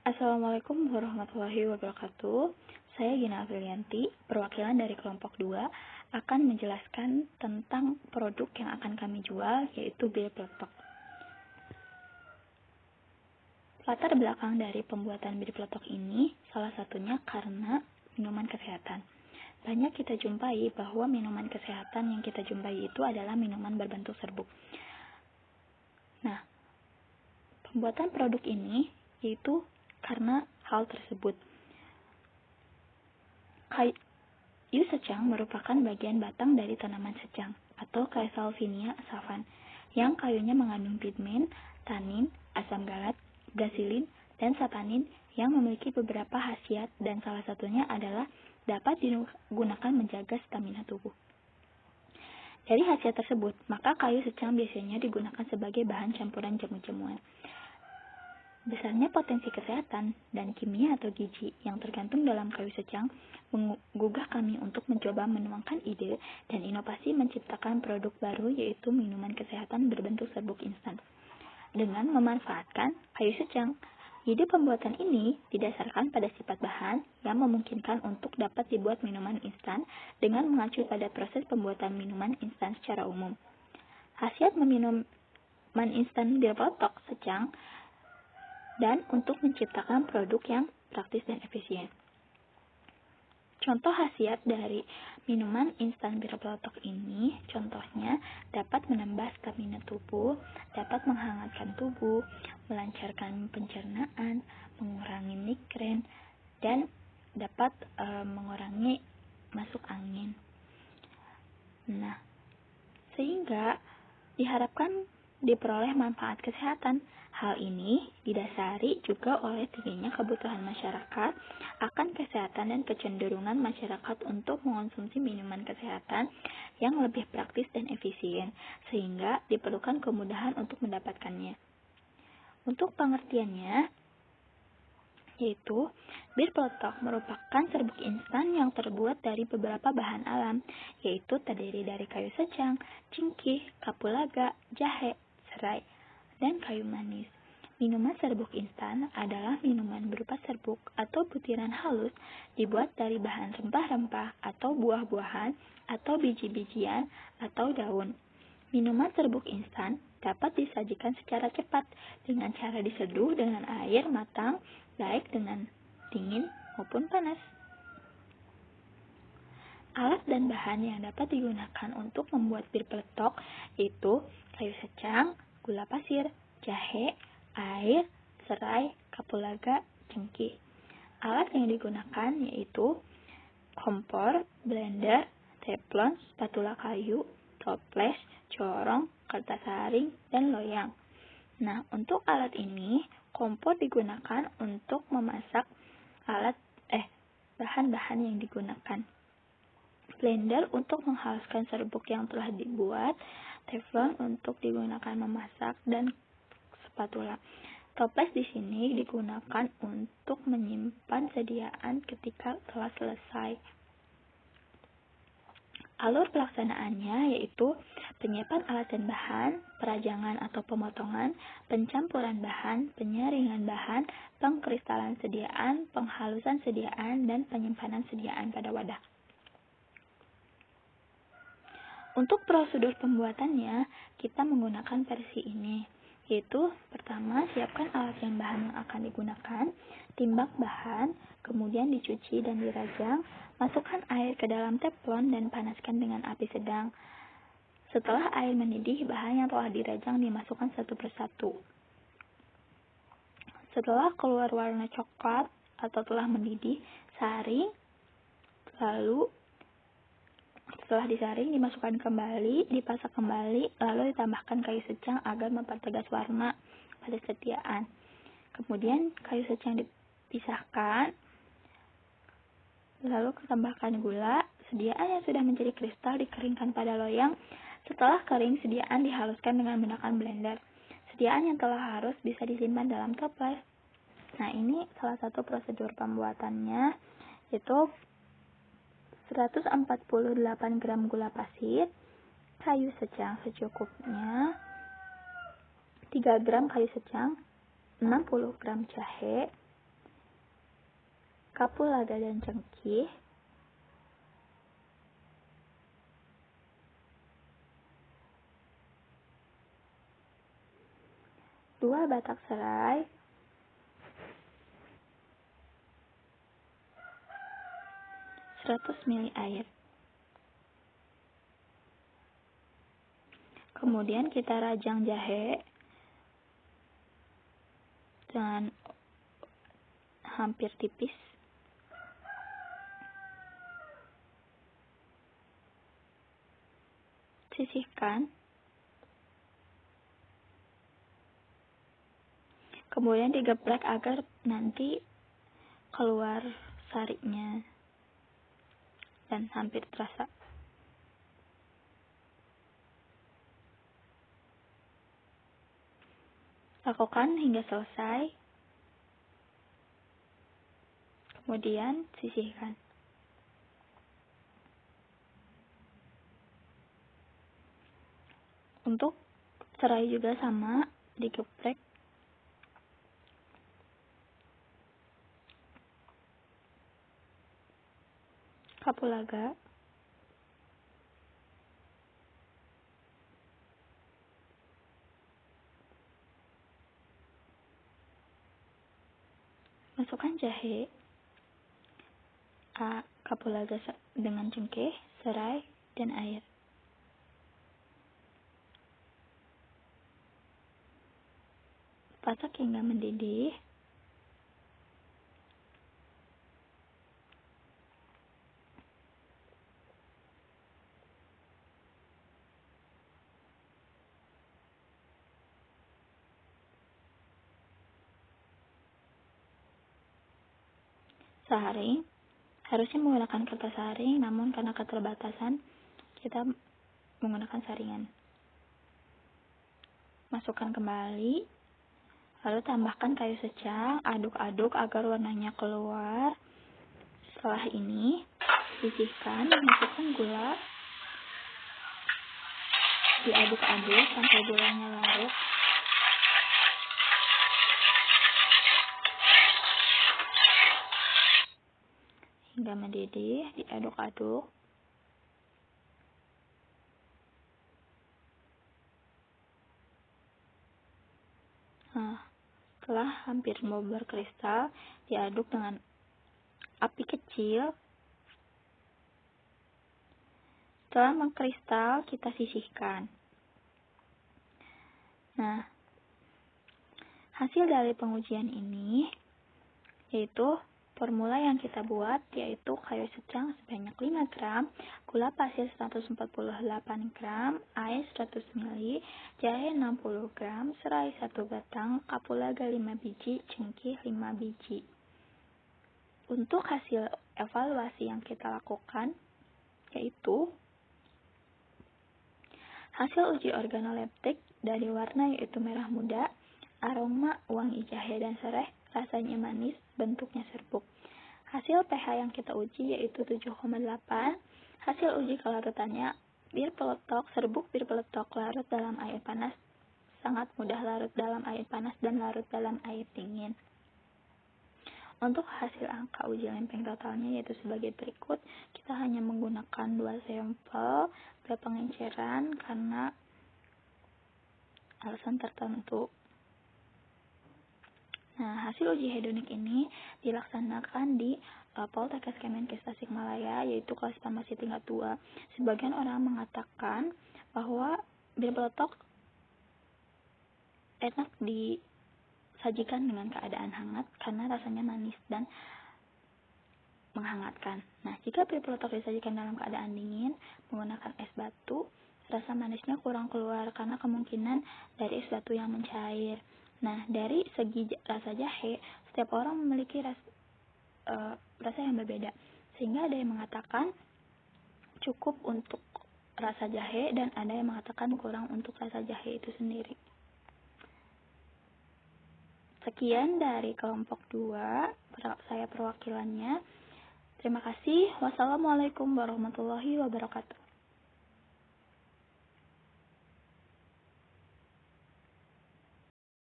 Assalamualaikum warahmatullahi wabarakatuh. Saya Gina Aprilianti, perwakilan dari kelompok 2, akan menjelaskan tentang produk yang akan kami jual, yaitu bir peletok. Latar belakang dari pembuatan bir peletok ini, salah satunya karena minuman kesehatan. Banyak kita jumpai bahwa minuman kesehatan yang kita jumpai itu adalah minuman berbentuk serbuk. Nah, pembuatan produk ini yaitu karena hal tersebut. Kayu secang merupakan bagian batang dari tanaman secang atau Caesalpinia savan, yang kayunya mengandung pigmen, tanin, asam galat, gasilin, dan saponin yang memiliki beberapa khasiat, dan salah satunya adalah dapat digunakan menjaga stamina tubuh. Dari khasiat tersebut, maka kayu secang biasanya digunakan sebagai bahan campuran jamu-jamuan. Besarnya potensi kesehatan dan kimia atau gizi yang tergantung dalam kayu secang menggugah kami untuk mencoba menuangkan ide dan inovasi menciptakan produk baru, yaitu minuman kesehatan berbentuk serbuk instan. Dengan memanfaatkan kayu secang, ide pembuatan ini didasarkan pada sifat bahan yang memungkinkan untuk dapat dibuat minuman instan dengan mengacu pada proses pembuatan minuman instan secara umum. Khasiat minuman instan bir peletok secang dan untuk menciptakan produk yang praktis dan efisien. Contoh khasiat dari minuman instan bir peletok ini, contohnya dapat menambah stamina tubuh, dapat menghangatkan tubuh, melancarkan pencernaan, mengurangi migrain, dan dapat mengurangi masuk angin. Nah, sehingga diharapkan diperoleh manfaat kesehatan. Hal ini didasari juga oleh tingginya kebutuhan masyarakat akan kesehatan dan kecenderungan masyarakat untuk mengonsumsi minuman kesehatan yang lebih praktis dan efisien, sehingga diperlukan kemudahan untuk mendapatkannya. Untuk pengertiannya, yaitu bir peletok merupakan serbuk instan yang terbuat dari beberapa bahan alam, yaitu terdiri dari kayu secang, cingkih, kapulaga, jahe, serai, dan kayu manis. Minuman serbuk instan adalah minuman berupa serbuk atau butiran halus dibuat dari bahan rempah-rempah atau buah-buahan atau biji-bijian atau daun. Minuman serbuk instan dapat disajikan secara cepat dengan cara diseduh dengan air matang, baik dengan dingin maupun panas. Alat dan bahan yang dapat digunakan untuk membuat bir peletok yaitu kayu secang, gula pasir, jahe, air, serai, kapulaga, cengkih. Alat yang digunakan yaitu kompor, blender, teflon, spatula kayu, toples, corong, kertas saring, dan loyang. Nah, untuk alat ini, kompor digunakan untuk memasak bahan-bahan yang digunakan. Blender untuk menghaluskan serbuk yang telah dibuat, teflon untuk digunakan memasak, dan spatula. Toples di sini digunakan untuk menyimpan sediaan ketika telah selesai. Alur pelaksanaannya yaitu penyiapan alat dan bahan, perajangan atau pemotongan, pencampuran bahan, penyaringan bahan, pengkristalan sediaan, penghalusan sediaan, dan penyimpanan sediaan pada wadah. Untuk prosedur pembuatannya, kita menggunakan versi ini, yaitu pertama, siapkan alat dan bahan yang akan digunakan, timbang bahan, kemudian dicuci dan dirajang, masukkan air ke dalam teflon dan panaskan dengan api sedang. Setelah air mendidih, bahan yang telah dirajang dimasukkan satu persatu. Setelah keluar warna coklat atau telah mendidih, saring, lalu setelah disaring, dimasukkan kembali, dipasak kembali, lalu ditambahkan kayu secang agar mempertegas warna pada sediaan. Kemudian kayu secang dipisahkan, lalu ditambahkan gula. Sediaan yang sudah menjadi kristal dikeringkan pada loyang. Setelah kering, sediaan dihaluskan dengan menggunakan blender. Sediaan yang telah halus bisa disimpan dalam toples. Nah, ini salah satu prosedur pembuatannya, yaitu 148 gram gula pasir, kayu secang secukupnya, 3 gram kayu secang, 60 gram jahe, kapulaga dan cengkeh, dua batak serai, 100 ml air. Kemudian kita rajang jahe dengan hampir tipis. Sisihkan. Kemudian digeprek agar nanti keluar sarinya dan hampir terasa. Lakukan hingga selesai. Kemudian sisihkan. Untuk serai juga sama, digeprek. Kapulaga. Masukkan jahe, kapulaga dengan cengkeh, serai, dan air. Pasak hingga mendidih. Saring, harusnya menggunakan kertas saring, namun karena keterbatasan kita menggunakan saringan. Masukkan kembali, lalu tambahkan kayu secang, aduk-aduk agar warnanya keluar. Setelah ini, sisihkan, masukkan gula, diaduk-aduk sampai gulanya larut. Hingga mendidih, diaduk-aduk. Nah, setelah hampir mau berkristal, diaduk dengan api kecil. Setelah mengkristal, kita sisihkan. Nah, hasil dari pengujian ini yaitu formula yang kita buat, yaitu kayu secang sebanyak 5 gram, gula pasir 148 gram, air 100 ml, jahe 60 gram, serai 1 batang, kapulaga 5 biji, cengkeh 5 biji. Untuk hasil evaluasi yang kita lakukan, yaitu hasil uji organoleptik dari warna yaitu merah muda, aroma wangi jahe dan serai, rasanya manis, bentuknya serbuk. Hasil pH yang kita uji yaitu 7,8. Hasil uji kelarutannya, bir peletok, serbuk bir peletok larut dalam air panas, sangat mudah larut dalam air panas dan larut dalam air dingin. Untuk hasil angka uji lempeng totalnya yaitu sebagai berikut. Kita hanya menggunakan 2 sampel pengenceran karena alasan tertentu. Nah, hasil uji hedonik ini dilaksanakan di Poltekkes Kemenkes Tasikmalaya, yaitu kelas farmasi tingkat 2. Sebagian orang mengatakan bahwa bir peletok enak disajikan dengan keadaan hangat karena rasanya manis dan menghangatkan. Nah, jika bir peletok disajikan dalam keadaan dingin menggunakan es batu, rasa manisnya kurang keluar karena kemungkinan dari es batu yang mencair. Nah, dari segi rasa jahe, setiap orang memiliki rasa yang berbeda. Sehingga ada yang mengatakan cukup untuk rasa jahe dan ada yang mengatakan kurang untuk rasa jahe itu sendiri. Sekian dari kelompok 2, saya perwakilannya. Terima kasih. Wassalamualaikum warahmatullahi wabarakatuh.